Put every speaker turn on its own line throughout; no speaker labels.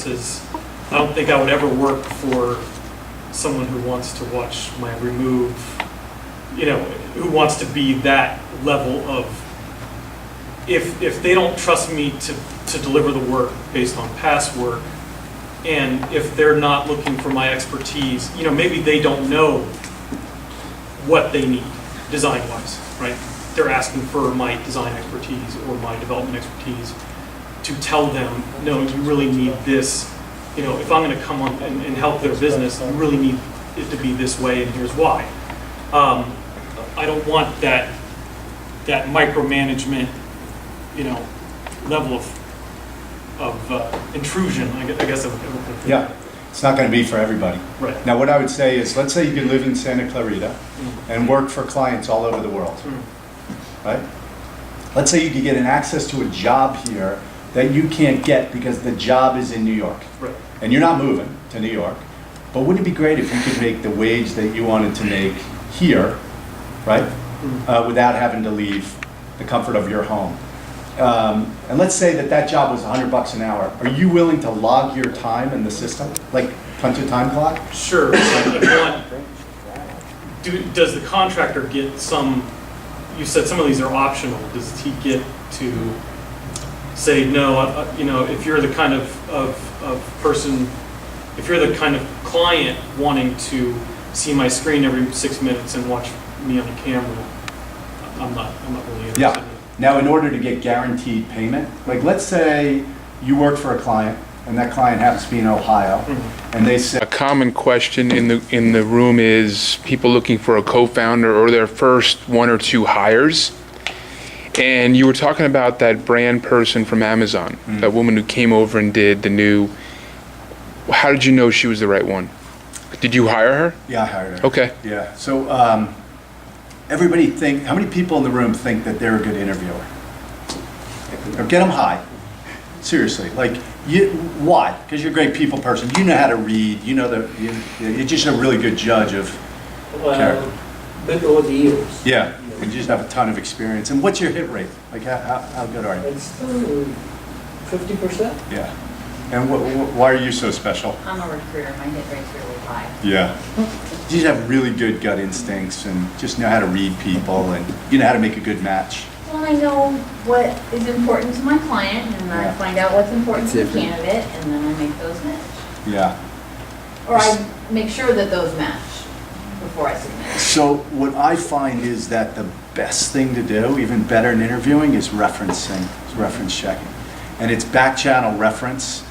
versus I don't think I would ever work for someone who wants to watch my remove, who wants to be that level of, if they don't trust me to deliver the work based on past work, and if they're not looking for my expertise, maybe they don't know what they need design-wise, right? They're asking for my design expertise or my development expertise to tell them, no, you really need this. If I'm going to come on and help their business, you really need it to be this way, and here's why. I don't want that micromanagement, level of intrusion, I guess.
Yeah, it's not going to be for everybody.
Right.
Now, what I would say is, let's say you can live in Santa Clarita and work for clients all over the world, right? Let's say you could get an access to a job here that you can't get because the job is in New York.
Right.
And you're not moving to New York. But wouldn't it be great if you could make the wage that you wanted to make here, right? Without having to leave the comfort of your home. And let's say that job was $100 an hour. Are you willing to log your time in the system? Like punch a time clock?
Sure. Does the contractor get some, you said some of these are optional, does he get to say, no, if you're the kind of person, if you're the kind of client wanting to see my screen every 6 minutes and watch me on a camera, I'm not really interested.
Yeah. Now, in order to get guaranteed payment, like let's say you work for a client and that client happens to be in Ohio, and they say
a common question in the room is people looking for a co-founder or their first one or two hires. And you were talking about that brand person from Amazon, that woman who came over and did the new. How did you know she was the right one? Did you hire her?
Yeah, I hired her.
Okay.
Yeah. So how many people in the room think that they're a good interviewer? Or get them high. Seriously, why? Because you're a great people person. You know how to read. You're just a really good judge of character.
But over the years.
Yeah. And you just have a ton of experience. And what's your hit rate? Like, how good are you?
It's still 50%.
Yeah. And why are you so special?
I'm a recruiter. My hit rate's really high.
Yeah. You just have really good gut instincts and just know how to read people and you know how to make a good match.
Well, I know what is important to my client, and I find out what's important to the candidate, and then I make those match.
Yeah.
Or I make sure that those match before I submit.
So what I find is that the best thing to do, even better in interviewing, is referencing, reference checking. And it's back channel reference.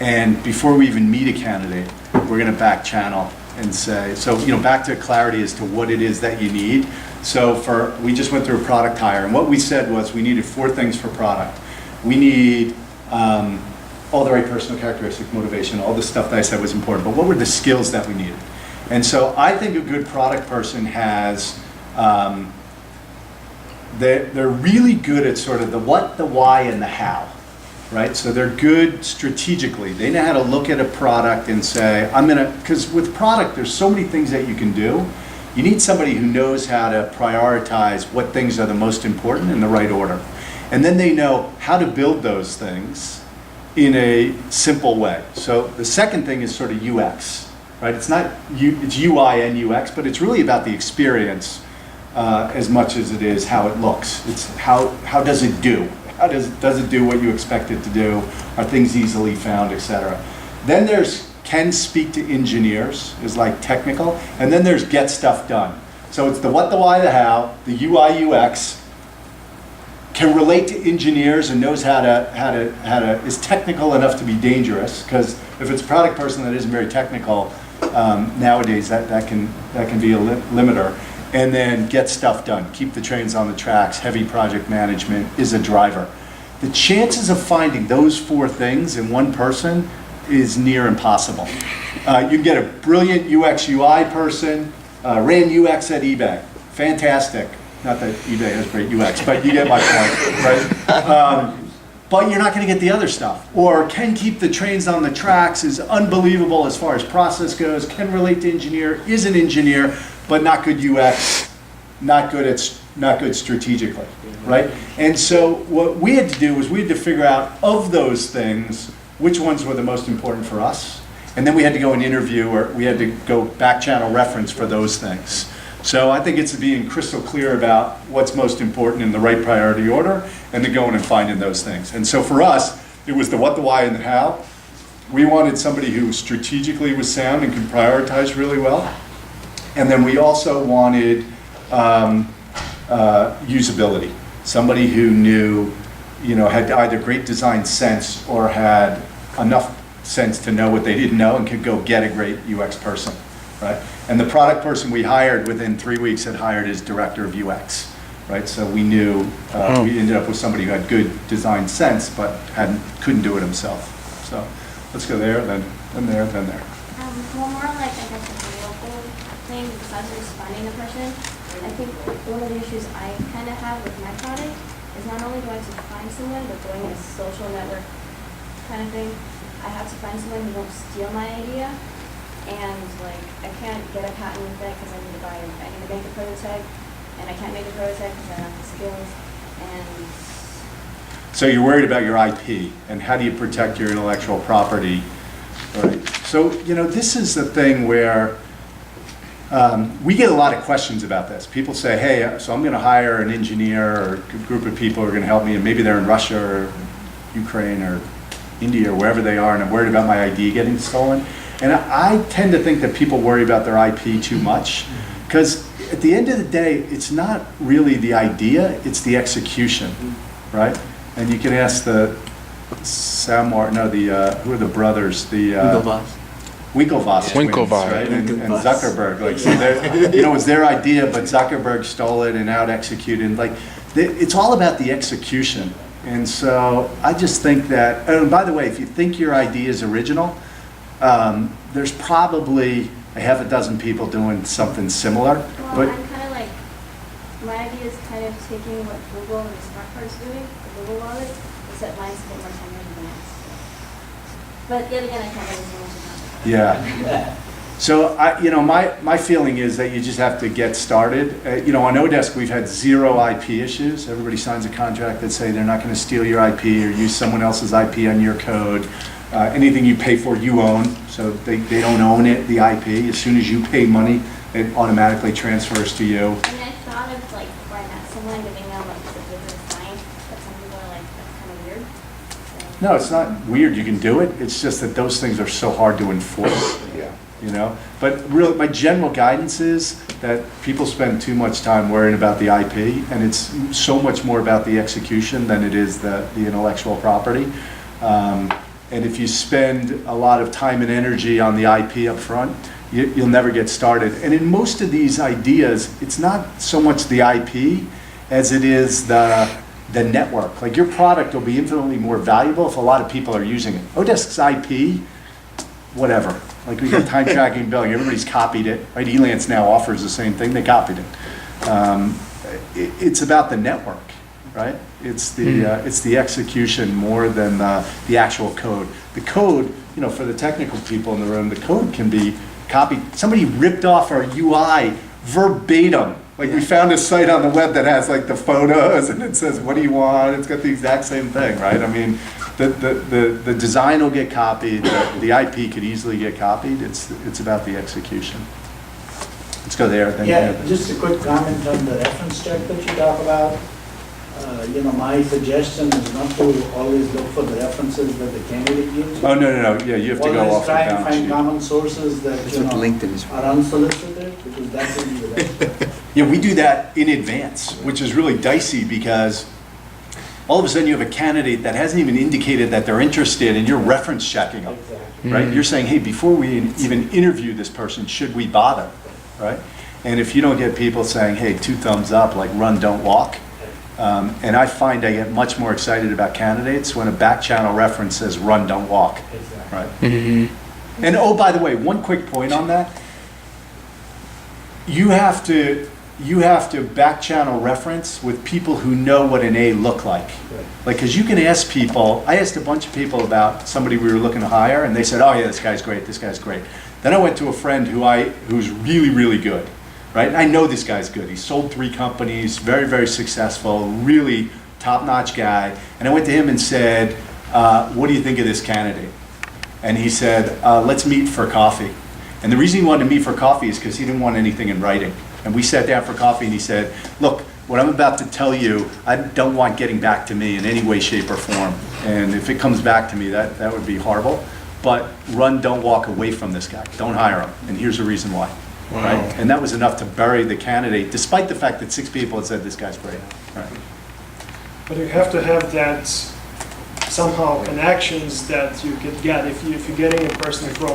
And before we even meet a candidate, we're going to back channel and say, back to clarity as to what it is that you need. So we just went through a product hire, and what we said was we needed 4 things for product. We need all the right personal characteristics, motivation, all the stuff that I said was important, but what were the skills that we needed? And so I think a good product person has, they're really good at sort of the what, the why, and the how, right? So they're good strategically. They know how to look at a product and say, because with product, there's so many things that you can do. You need somebody who knows how to prioritize what things are the most important in the right order. And then they know how to build those things in a simple way. So the second thing is sort of UX. Right? It's UI and UX, but it's really about the experience as much as it is how it looks. It's how does it do? How does it do what you expect it to do? Are things easily found, etc. Then there's can speak to engineers, is like technical, and then there's get stuff done. So it's the what, the why, the how, the UI, UX, can relate to engineers and knows how to is technical enough to be dangerous, because if it's a product person that isn't very technical, nowadays that can be a limiter. And then get stuff done, keep the trains on the tracks, heavy project management is a driver. The chances of finding those 4 things in one person is near impossible. You can get a brilliant UX UI person, ran UX at eBay, fantastic. Not that eBay has great UX, but you get my point, right? But you're not going to get the other stuff. Or can keep the trains on the tracks, is unbelievable as far as process goes, can relate to engineer, is an engineer, but not good UX, not good strategically, right? And so what we had to do was we had to figure out, of those things, which ones were the most important for us. And then we had to go and interview, or we had to go back channel reference for those things. So I think it's being crystal clear about what's most important in the right priority order, and then going and finding those things. And so for us, it was the what, the why, and the how. We wanted somebody who strategically was sound and could prioritize really well. And then we also wanted usability. Somebody who knew, had either great design sense or had enough sense to know what they didn't know and could go get a great UX person, right? And the product person we hired within 3 weeks had hired his director of UX, right? So we knew, we ended up with somebody who had good design sense but couldn't do it himself. So let's go there, then there, then there.
One more like, I guess, a local thing, besides just finding the person. I think one of the issues I kind of have with my product is not only do I have to find someone, but doing a social network kind of thing. I have to find someone who won't steal my idea, and like I can't get a patent with it because I need to make a prototype, and I can't make a prototype because I don't have the skills. And
so you're worried about your IP and how do you protect your intellectual property, right? So this is the thing where we get a lot of questions about this. People say, hey, so I'm going to hire an engineer or a group of people who are going to help me, and maybe they're in Russia or Ukraine or India or wherever they are, and I'm worried about my ID getting stolen. And I tend to think that people worry about their IP too much, because at the end of the day, it's not really the idea, it's the execution, right? And you can ask who are the brothers? Winklevoss twins, right? And Zuckerberg, like, so it was their idea, but Zuckerberg stole it and out executed. Like, it's all about the execution. And so I just think that, and by the way, if you think your idea is original, there's probably a half a dozen people doing something similar.
well,
But
I'm kind of like, my idea is kind of taking what Google and the Smart Cards doing, the Google Wallet, except mine's a bit more 10 years advanced. But yet again, I can't really say much about it.
yeah. So my feeling is that you just have to get started. On oDesk, we've had 0 IP issues. Everybody signs a contract that say they're not going to steal your IP or use someone else's IP on your code. Anything you pay for, you own. So they don't own it, the IP. As soon as you pay money, it automatically transfers to you.
I mean, I thought of like before I met someone giving them like the business sign, but some people are like, that's kind of weird. So,
No, it's not weird. You can do it. It's just that those things are so hard to enforce. But really, my general guidance is that people spend too much time worrying about the IP, and it's so much more about the execution than it is the intellectual property. And if you spend a lot of time and energy on the IP up front, you'll never get started. And in most of these ideas, it's not so much the IP as it is the network. Like, your product will be infinitely more valuable if a lot of people are using it. oDesk's IP, whatever. Like, we got time tracking billing, everybody's copied it, right? Elance now offers the same thing, they copied it. It's about the network, right? It's the execution more than the actual code. The code, for the technical people in the room, the code can be copied. Somebody ripped off our UI verbatim. Like, we found a site on the web that has like the photos and it says, what do you want? It's got the exact same thing, right? I mean, the design will get copied, the IP could easily get copied. It's about the execution. Let's go there. Then
Yeah,
there.
just a quick comment on the reference check that you talk about. My suggestion is not to always look for the references that the candidate gives.
Oh, no. Yeah, you have to go
Always
off the
try and
balance
find
sheet.
common sources that,
That's what LinkedIn is for.
are unsolicited, because that will be the best.
Yeah, we do that in advance, which is really dicey because all of a sudden you have a candidate that hasn't even indicated that they're interested and you're reference checking them,
Exactly.
right? You're saying, hey, before we even interview this person, should we bother, right? And if you don't get people saying, hey, 2 thumbs up, like run, don't walk, and I find I get much more excited about candidates when a back channel reference says run, don't walk,
Exactly.
right? And oh, by the way, one quick point on that. You have to back channel reference with people who know what an A look like.
Right.
Like, because you can ask people, I asked a bunch of people about somebody we were looking to hire, and they said, oh yeah, this guy's great, this guy's great. Then I went to a friend who's really, really good, right? And I know this guy's good. He sold 3 companies, very, very successful, really top-notch guy. And I went to him and said, what do you think of this candidate? And he said, let's meet for coffee. And the reason he wanted to meet for coffee is because he didn't want anything in writing. And we sat down for coffee and he said, look, what I'm about to tell you, I don't want getting back to me in any way, shape, or form. And if it comes back to me, that would be horrible. But don't walk away from this guy. Don't hire him. And here's the reason why.
Wow.
Right? And that was enough to bury the candidate, despite the fact that 6 people had said this guy's great. Right.
But you have to have that somehow connections that you could get if you're getting a person from